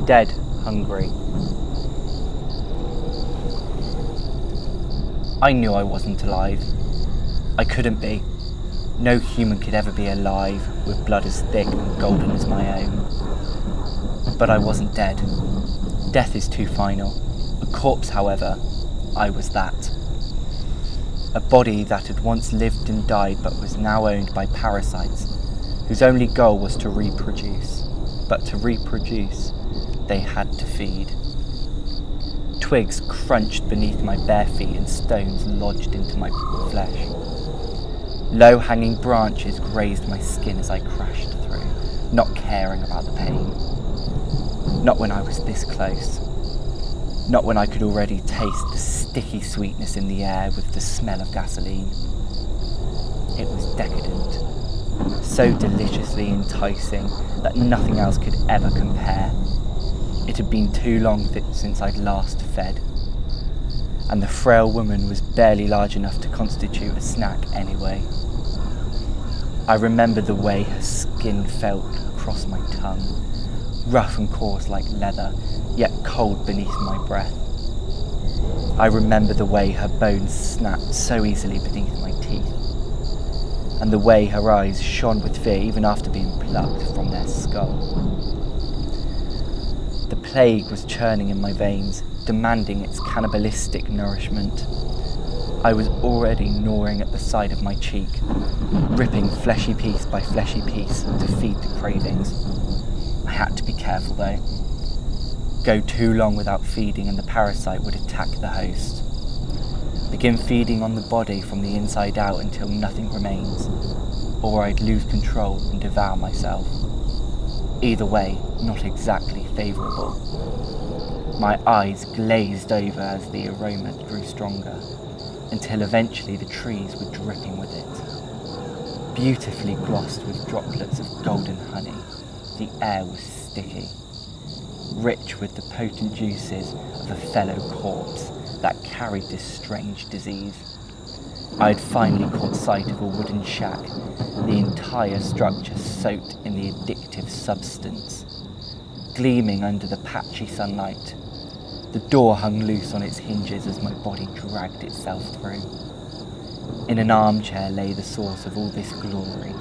dead, hungry. I knew I wasn't alive. I couldn't be. No human could ever be alive with blood as thick and golden as my own. But I wasn't dead. Death is too final. A corpse, however, I was that. A body that had once lived and died but was now owned by parasites, whose only goal was to reproduce. But to reproduce, they had to feed. Twigs crunched beneath my bare feet and stones lodged into my flesh. Low-hanging branches grazed my skin as I crashed through, not caring about the pain. Not when I was this close. Not when I could already taste the sticky sweetness in the air with the smell of gasoline. It was decadent, so deliciously enticing that nothing else could ever compare. It had been too long since I'd last fed, and the frail woman was barely large enough to constitute a snack anyway. I remembered the way her skin felt across my tongue, rough and coarse like leather, yet cold beneath my breath. I remember the way her bones snapped so easily beneath my teeth, and the way her eyes shone with fear even after being plucked from their skull. The plague was churning in my veins, demanding its cannibalistic nourishment. I was already gnawing at the side of my cheek, ripping fleshy piece by fleshy piece to feed the cravings. I had to be careful though. Go too long without feeding and the parasite would attack the host. Begin feeding on the body from the inside out until nothing remains, or I'd lose control and devour myself. Either way, not exactly favourable. My eyes glazed over as the aroma grew stronger, until eventually the trees were dripping with it. Beautifully glossed with droplets of golden honey, the air was sticky, rich with the potent juices of a fellow corpse that carried this strange disease. I had finally caught sight of a wooden shack, the entire structure soaked in the addictive substance, gleaming under the patchy sunlight. The door hung loose on its hinges as my body dragged itself through. In an armchair lay the source of all this glory.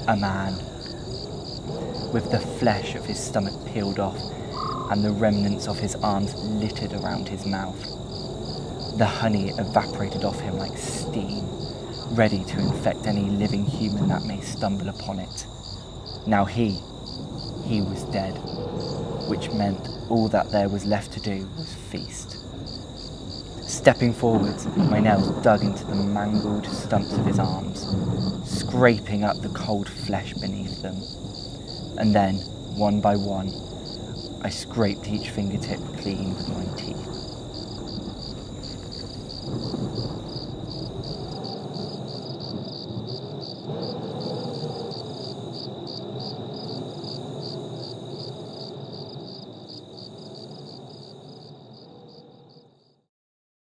A man, with the flesh of his stomach peeled off and the remnants of his arms littered around his mouth. The honey evaporated off him like steam, ready to infect any living human that may stumble upon it. Now he was dead, which meant all that there was left to do was feast. Stepping forwards, my nails dug into the mangled stumps of his arms, scraping up the cold flesh beneath them. And then, one by one, I scraped each fingertip clean with my teeth.